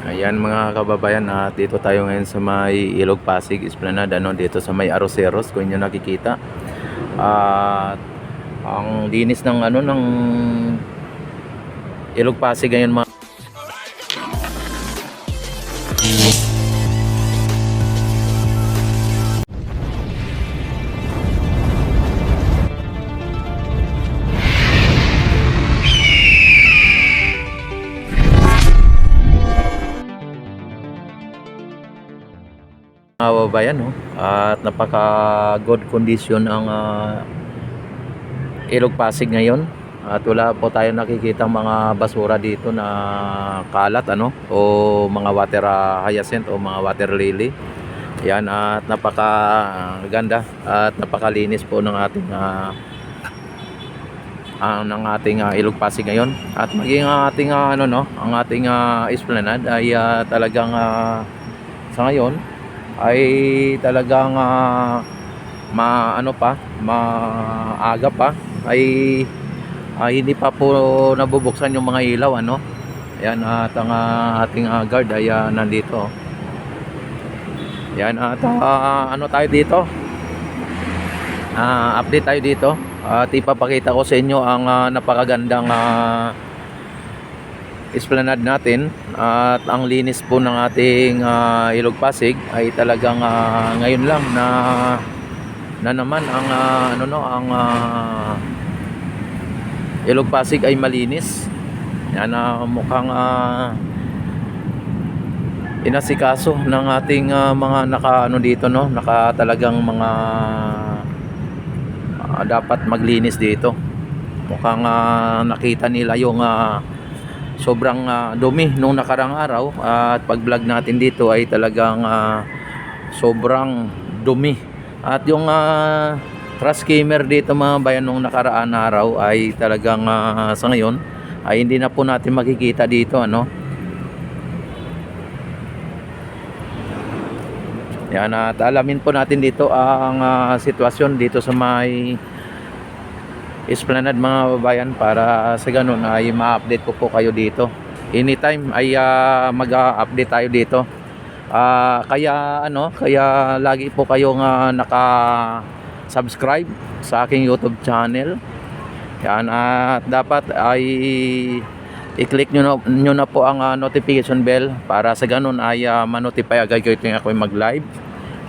Ayan mga kababayan, dito tayo ngayon sa may Ilog Pasig Esplanade, dito sa may Aroseros kung inyo nakikita. At ang linis ng ng Ilog Pasig ngayon mga kababayan, no? At napaka good condition ang Ilog Pasig ngayon. At wala po tayo nakikita mga basura dito na kalat o mga water hyacinth o mga water lily. Yan, at napaka ganda at napakalinis po ng ating Ilog Pasig ngayon. At maging ang ating ang ating esplanade ay talagang sa ngayon ay talagang maaga pa ay hindi pa po nabubuksan yung mga ilaw Ayan, at ang ating guard ay nandito. Yan, at tayo dito, update tayo dito at ipapakita ko sa inyo ang napakagandang esplanade natin. At ang linis po ng ating Ilog Pasig ay talagang ngayon lang na naman ang Ilog Pasig ay malinis. Yan, mukhang inasikaso ng ating mga dito naka talagang mga dapat maglinis dito. Mukhang nakita nila yung sobrang dumi nung nakarang araw, at pag vlog natin dito ay talagang sobrang dumi. At yung trash skimmer dito mga bayan nung nakaraan araw ay talagang sa ngayon ay hindi na po natin makikita dito Yan, at alamin po natin dito ang sitwasyon dito sa may esplanade mga babayan, para sa ganun ay ma-update ko po kayo dito. Anytime ay mag-update tayo dito. Kaya lagi po kayong naka-subscribe sa aking YouTube channel. Yan, at dapat ay i-click nyo na po ang notification bell, para sa ganun ay ma-notify agad kayo tuwing ako mag-live,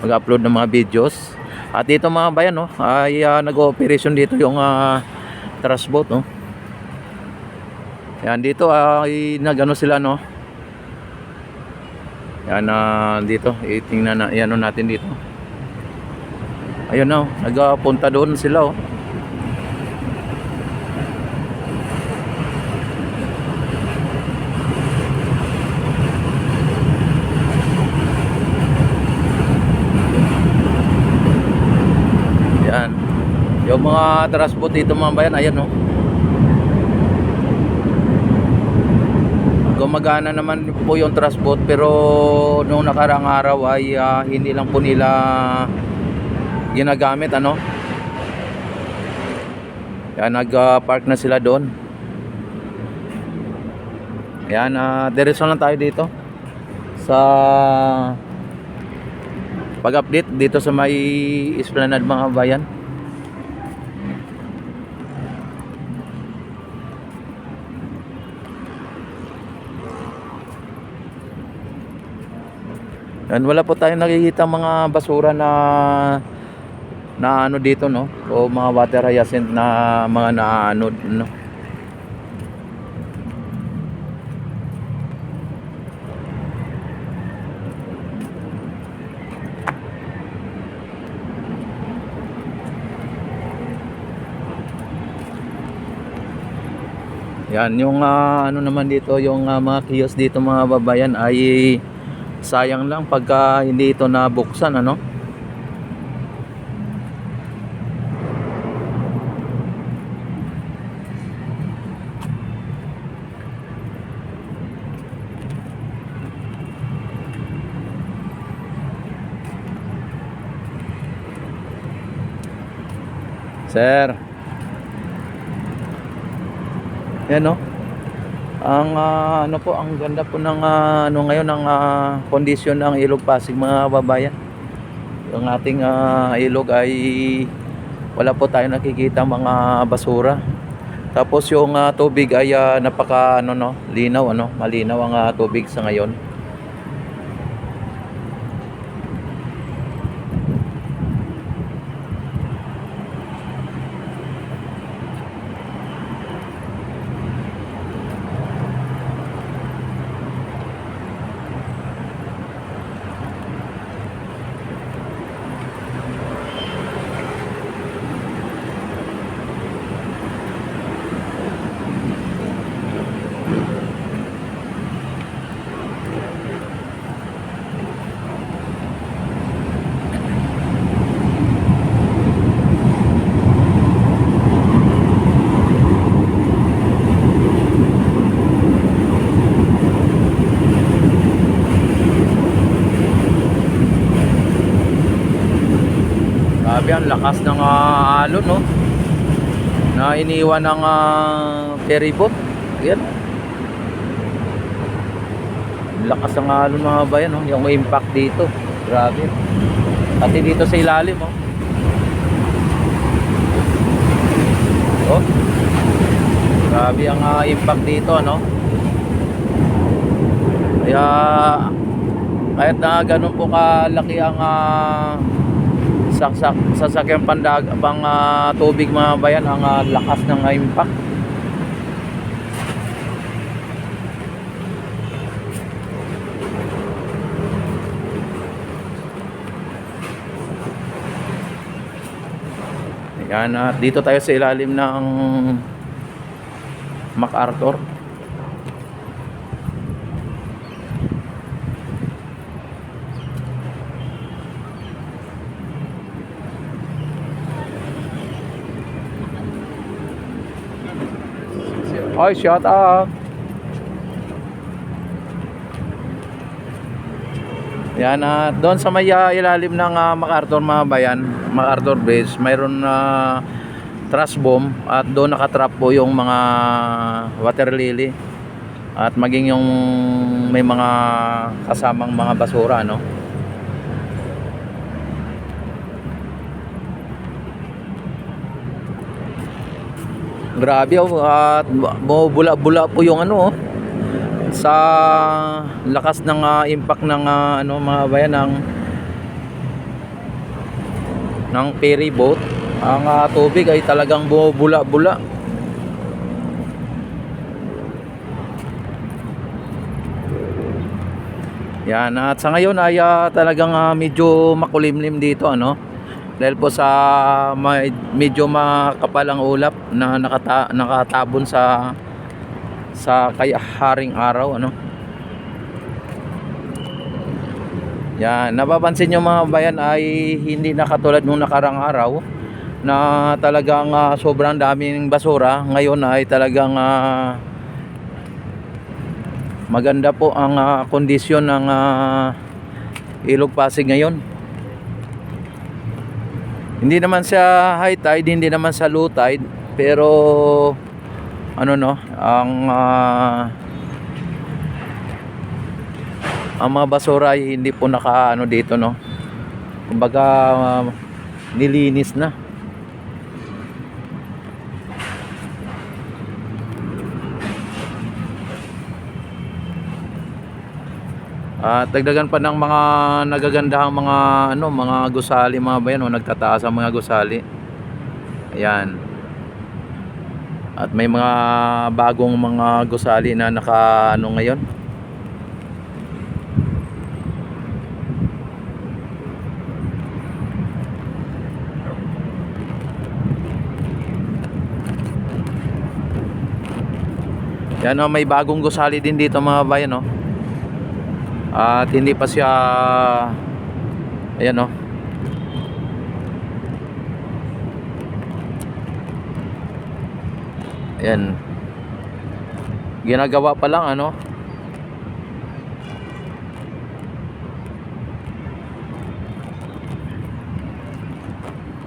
mag-upload ng mga videos. At dito mga bayan ay nag-ooperasyon dito yung trash boat Yan, dito ay sila Yan, dito itingnan na natin dito. Ayun nagpunta doon sila yung mga transport dito mga bayan. Ayan gumagana naman po yung transport, pero nung nakarang araw ay hindi lang po nila ginagamit Yan, nag-park na sila doon. Yan, diretso lang tayo dito sa pag-update dito sa may esplanade mga bayan. Yan, wala po tayong nakikita mga basura na dito o mga water hyacinth na mga Yan, yung naman dito, yung mga kiosk dito mga babayan ay sayang lang pagka hindi ito nabuksan Sir. Yan Ang ano po, ang ganda po ng ano ngayon ng kondisyon ng Ilog Pasig mga kababayan. Yung ating ilog ay wala po tayo nakikita mga basura. Tapos yung tubig ay napaka ano no, linaw ano, malinaw ang tubig sa ngayon. Grabe ang lakas ng alon no, na iniwan ng ferry boat. Yan. Lakas ng alon mga bayan no, yung impact dito. Grabe. Pati dito sa ilalim oh. Oh. Grabe ang impact dito ano. Kaya kahit na ganun po kalaki ang sasakyan pandag pang tubig mga bayan, ang lakas ng impact. Yan, dito tayo sa ilalim ng MacArthur. Oy, shout out. Yan, doon sa may ilalim ng MacArthur mga bayan, MacArthur Bridge, mayroon trash bomb at doon nakatrap po yung mga water lily at maging yung may mga kasamang mga basura no. Grabe oh, at bumubula-bula po yung ano oh, sa lakas ng impact ng ano mga bayan ng ferry boat. Ang tubig ay talagang bumubula-bula. Yan, at sa ngayon ay talagang medyo makulimlim dito ano. Dahil po sa medyo makapalang ulap na nakatabon sa kay haring araw ano. Yan, napapansin nyo mga bayan ay hindi na katulad nung nakarang araw na talagang sobrang daming basura. Ngayon ay talagang maganda po ang kondisyon ng Ilog Pasig ngayon. Hindi naman sa high tide, hindi naman sa low tide, pero ano no, ang mga basura ay hindi po naka ano dito no. Kumbaga nilinis na. At dagdagan pa ng mga nagagandahang mga ano, mga gusali mga bayan, nagtataas ang mga gusali. Ayan. At may mga bagong mga gusali na naka ano ngayon. Yan may bagong gusali din dito mga bayan no. At hindi pa siya ayan ayan, ginagawa pa lang ano.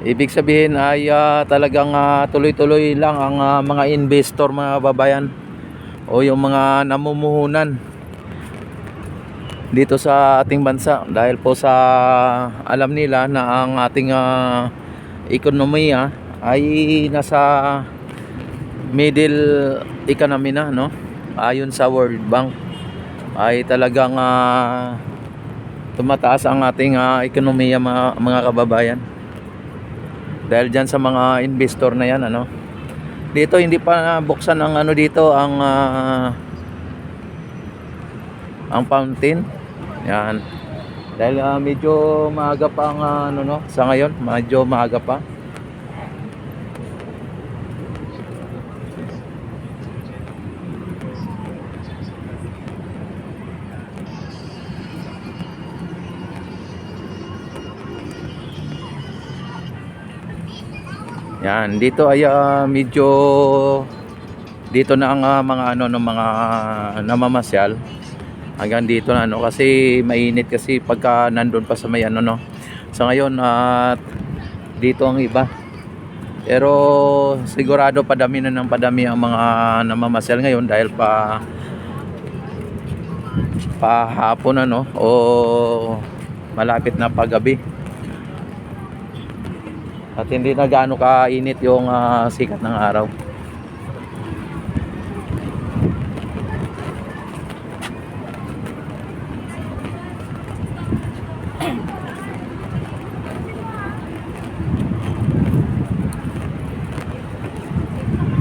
Ibig sabihin ay talagang tuloy-tuloy lang ang mga investor mga babayan o yung mga namumuhunan dito sa ating bansa, dahil po sa alam nila na ang ating ekonomiya ay nasa middle economy na, no? Ayon sa World Bank ay talagang tumataas ang ating ekonomiya, mga kababayan, dahil dyan sa mga investor na yan, ano. Dito hindi pa buksan ang ano dito, ang fountain. Yan. Dahil medyo maaga pa ang ano, no, sa ngayon, medyo maaga pa. Yan, dito ay medyo dito na ang mga ano no, mga namamasyal. Hanggang dito na, ano, kasi mainit kasi pagka nandun pa sa may ano, no. Sa ngayon dito ang iba. Pero sigurado padami na ng padami ang mga namamasyal ngayon dahil hapon, ano, o malapit na paggabi. At hindi na gaano kainit yung sikat ng araw.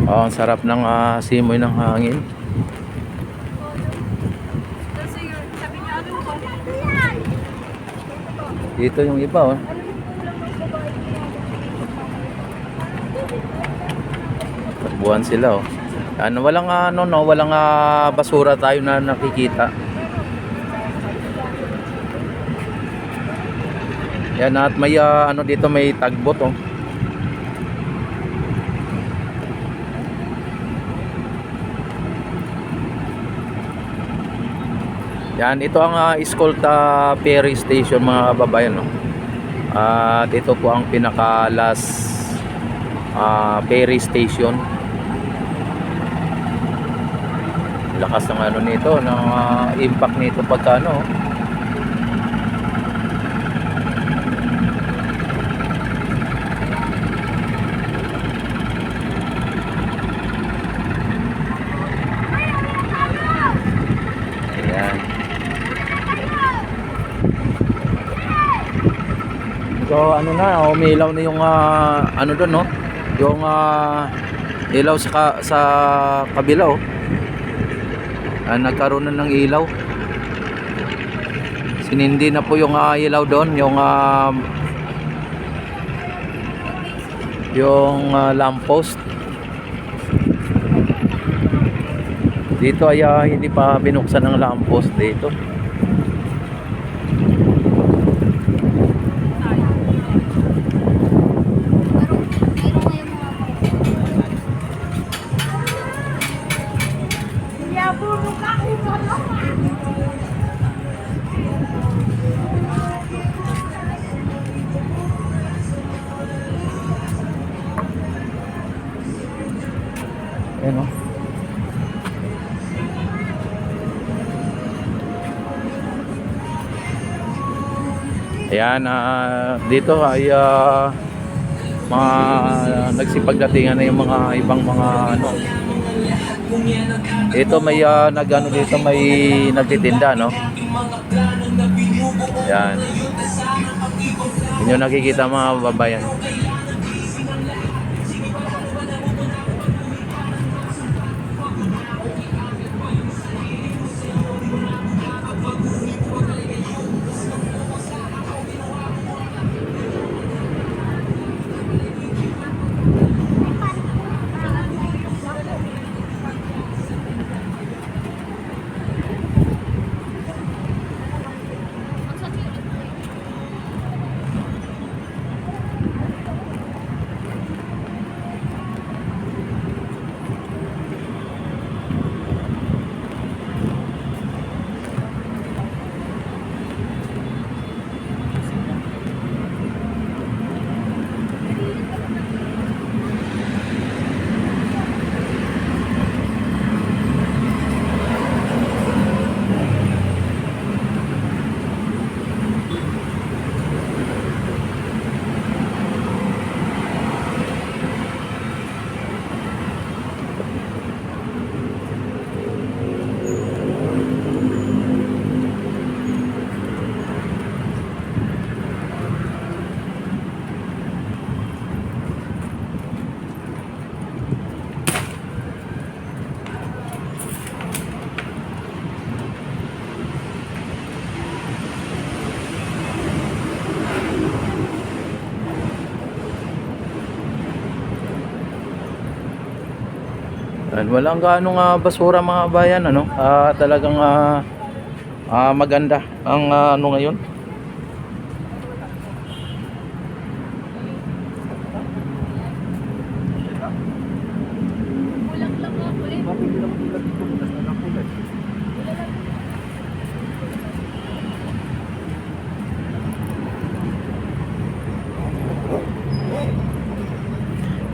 Oh, ang sarap ng simoy ng hangin. Dito yung iba, oh. Takbuhan sila, oh. Ano, walang ano, no, walang basura tayo na nakikita. Yan, at may ano dito, may tagbot, oh. Yan, ito ang Escolta Ferry Station, mga kababayan, no? At ito po ang pinaka last ferry station. Lakas ng ano nito, ng impact nito pagka ano. Ayan. So ano na, umilaw na yung ano doon, no? Yung ilaw sa kabila, oh. Nagkaroon na ng ilaw. Sinindi na po yung ilaw doon, yung lamppost. Dito ay hindi pa binuksan ng lamppost dito. Ayan, oh. Ayan, dito ay mga nagsipagdatingan na yung mga ibang mga ano. Ito may nagano dito, may nagtitinda, no. Ayan. Yun yung nakikita, mga babayan. Yan, walang gaano nga basura mga bayan, ano? Talagang maganda ang ano ngayon.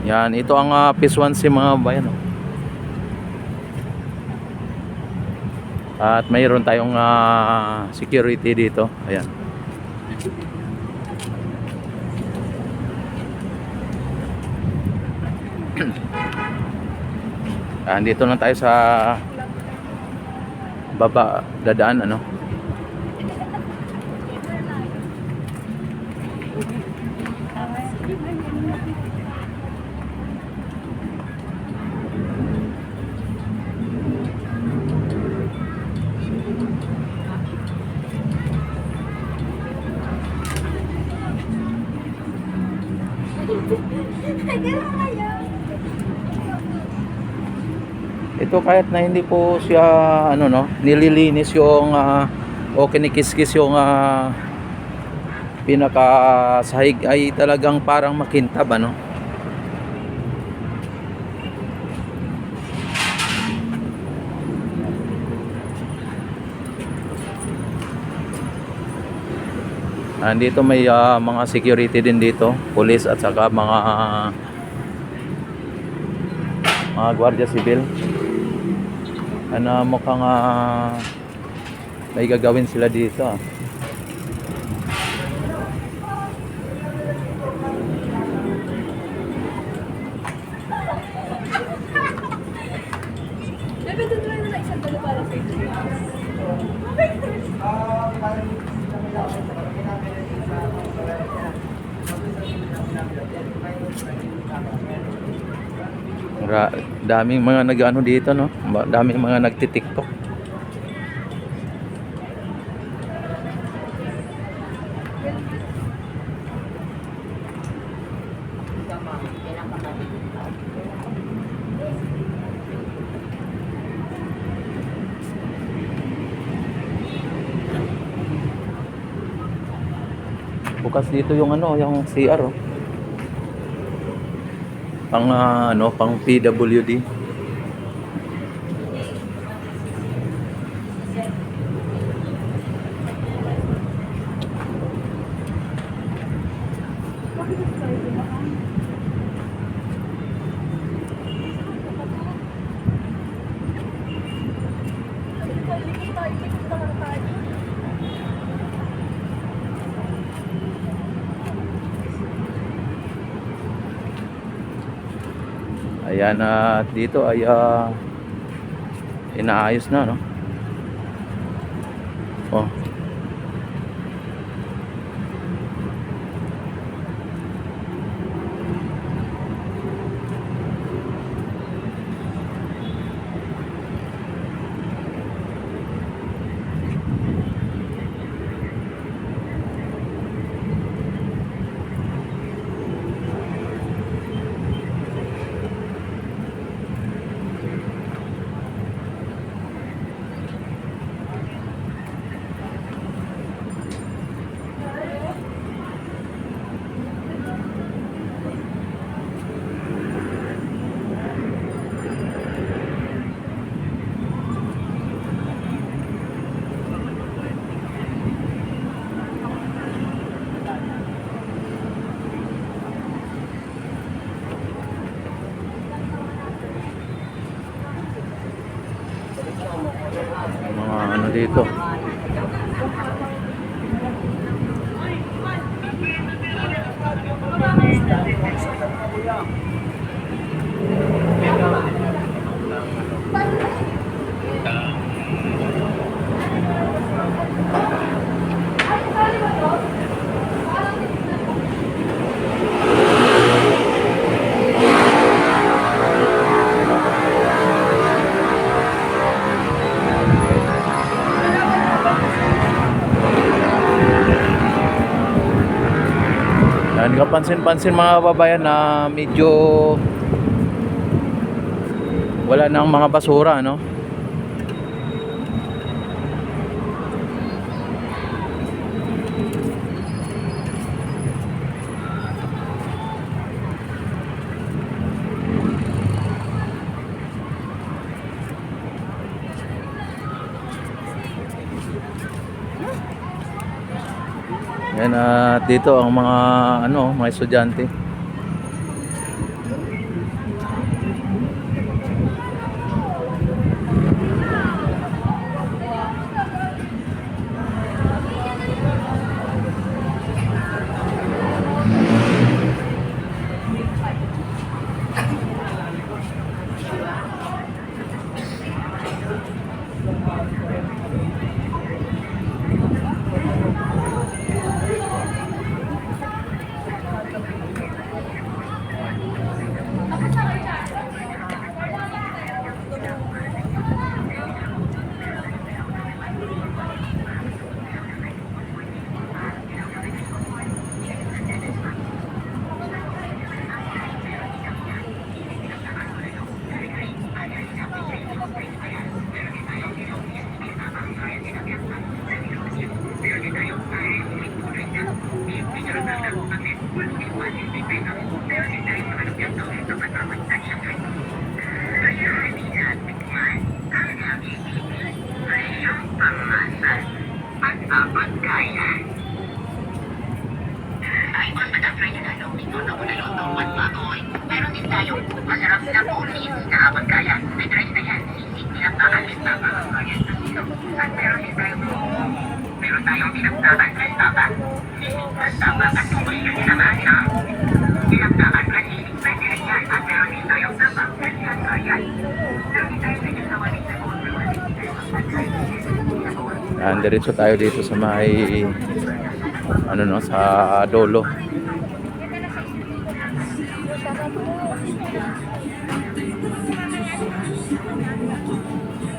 Yan, ito ang Piswansi mga bayan. Oh. At mayroon tayong security dito. Ayan. Dito na tayo sa baba dadaan, ano. Ito kahit na hindi po siya ano no, nililinis yung o kinikiskis yung pinaka sahig ay talagang parang makintab, ano. Dito may mga security din dito, police at saka mga gwardiya sibil. Mukhang may gagawin sila dito. Daming mga nag-ano dito, no? Daming mga nagti-TikTok. Bukas dito yung ano, yung CR, oh. Pang PWD. Ayan, at dito ay inaayos na, no? Oh. Mga ano dito. Yan, kapansin-pansin mga babayan na medyo Wala nang mga basura, no? Yan, at dito ang mga mga estudyante. Meron din tayong masarap na pulis na abagkaya. May try na yan. Sisig pinagtakan din tama. At meron tayong pinagtakan din tama. Sisig din tama at tuloy na sinamaan na. Pinagtakan at sisig pwede rin yan. At meron din tayong tama. Pwede yan kaya. Meron din tayong pinagtakan din tama. Diretso tayo dito sa may sa Dolo.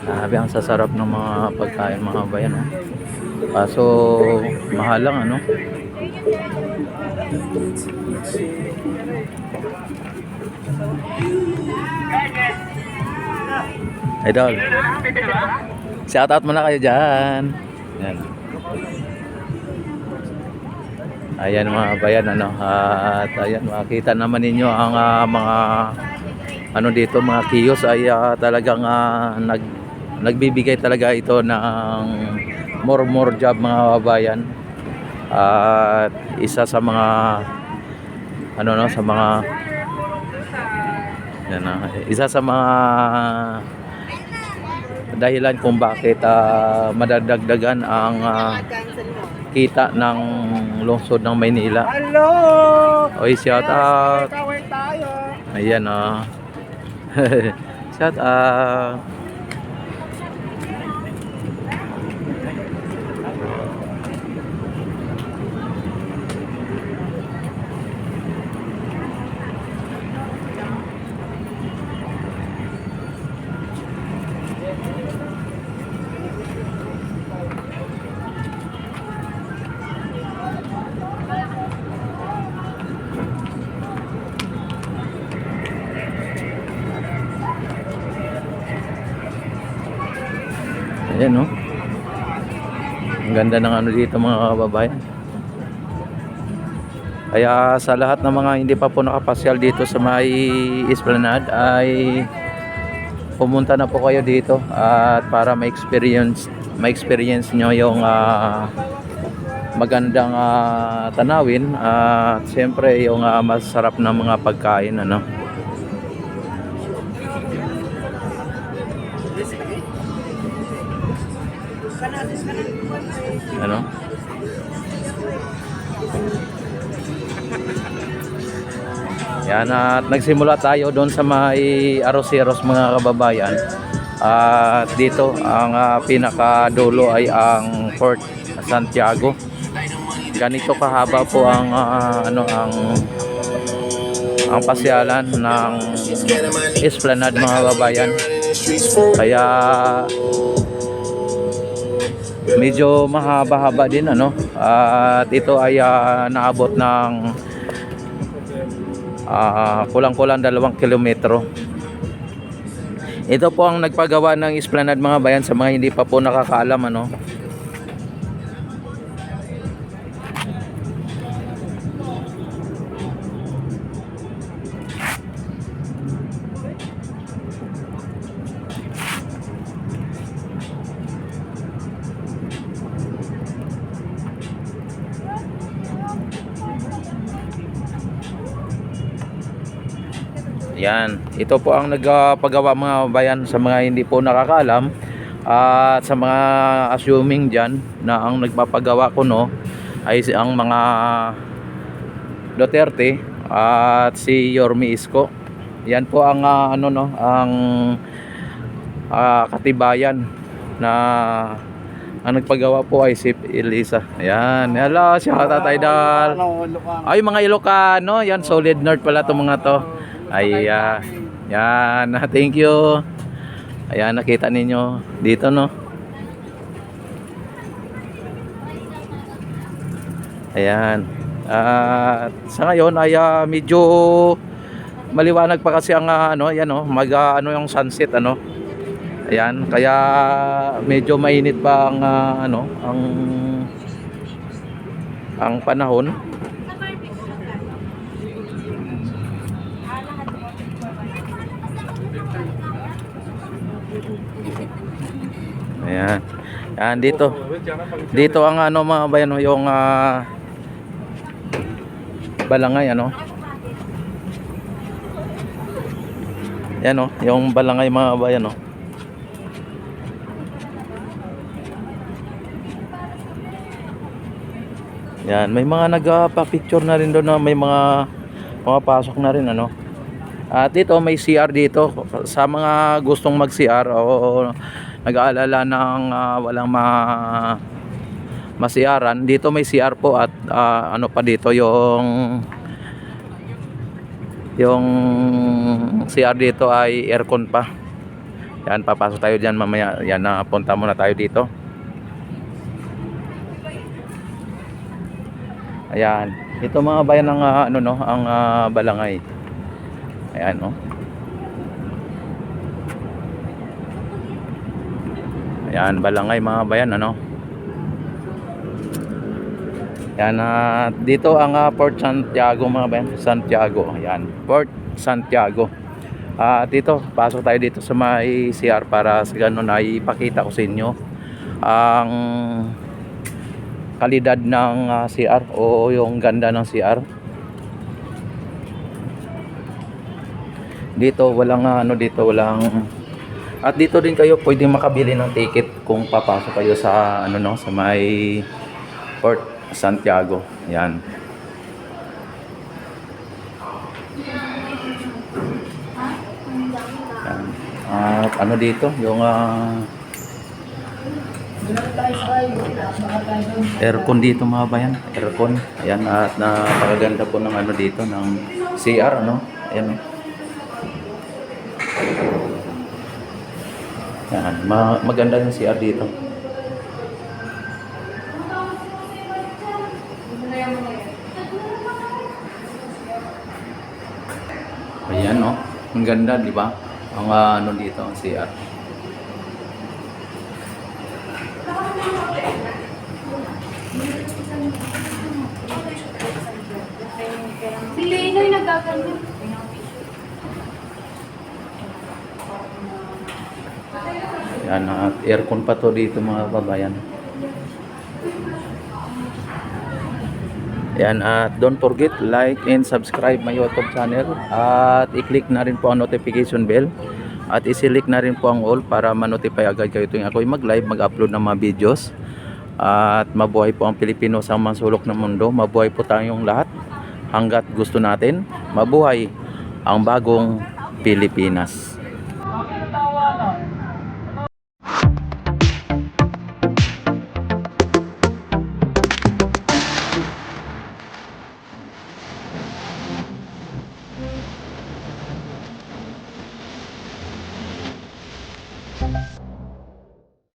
Grabe, ang sasarap ng mga pagkain mga bayan, oh. Kaso mahal lang, Idol, shoutout muna kayo dyan. Yan. Ayan mga bayan, at ayan, makita naman ninyo ang mga dito, mga kiosk ay talagang nagbibigay talaga ito ng more job mga kababayan. At isa sa mga isa sa mga dahilan kung bakit madadagdagan ang kita ng lungsod ng Maynila. Hello! Oy, shout out. Kaway tayo. Ayan, shout out. Ayan, no? Ang ganda ng dito mga kababayan. Kaya sa lahat ng mga hindi pa po nakapasyal dito sa may Esplanade ay pumunta na po kayo dito at para ma-experience nyo yung magandang tanawin at siyempre yung masarap na mga pagkain, Yan, at nagsimula tayo doon sa may Arroceros mga kababayan. At dito ang pinakadulo ay ang Fort Santiago. Ganito kahaba po ang ang pasyalan ng Esplanade mga kababayan. Kaya medyo mahaba-haba din, at ito ay naabot ng kulang-kulang 2 kilometro. Ito po ang nagpagawa ng esplanade mga bayan sa mga hindi pa po nakakaalam ano. Yan, ito po ang nagpagawa mga bayan sa mga hindi po nakakaalam at sa mga assuming dyan na ang nagpapagawa ko no ay ang mga Duterte at si Yorme Isko. Yan po ang ano no, ang katibayan na ang nagpagawa po ay si Elisa. Ayan, hello siya Tatay Dal. Ay mga Ilocano, yan solid nerd pala itong mga to. Ayan, yan, thank you. Ayan, nakita ninyo dito no. Ayan. At sa ngayon ay medyo maliwanag pa kasi ang ano, yan no, ano yung sunset ano. Ayan, kaya medyo mainit pa ang ano, ang panahon. Ayan. Yan dito. Dito ang ano mga bayan yung balangay ano. Yan oh, yung balangay mga bayan oh. Yan, may mga nagpa-picture na rin doon na may mga pasok na rin ano. At dito may CR dito sa mga gustong mag-CR o nag-aalala ng walang ma-CRan. Dito may CR po at ano pa dito yung CR dito ay aircon pa. Yan, papasok tayo diyan mamaya. Yan, punta muna tayo dito. Ayan, ito mga bayan ng ano no, ang balangay. Ayan no. Ayan, balangay mga bayan ano. Yan, dito ang Port Santiago mga bayan, Santiago. Ayan, Port Santiago. Dito, pasok tayo dito sa may CR para sa ganun ay ipakita ko sa inyo ang kalidad ng CR o yung ganda ng CR. Dito walang ano, dito walang, at dito din kayo pwedeng makabili ng ticket kung papasok kayo sa ano no, sa may Port Santiago. Yan. Yan. At ano dito yung aircon dito mga bayan, aircon. Ayan, at napakaganda po ng ano dito ng CR ano. Ayan. Yan, maganda yung CR dito. Ayan no, ang ganda di ba? Ang ano dito ang CR. Si Lenoy nagaganda. Yan, at aircon pa to dito mga babayan. Yan, at don't forget like and subscribe my YouTube channel at i-click na rin po ang notification bell at i-select na rin po ang all para ma-notify agad kayo tuwing ako'y mag-live, mag-upload ng mga videos. At mabuhay po ang Pilipino sa mga sulok ng mundo. Mabuhay po tayong lahat hanggat gusto natin. Mabuhay ang bagong Pilipinas.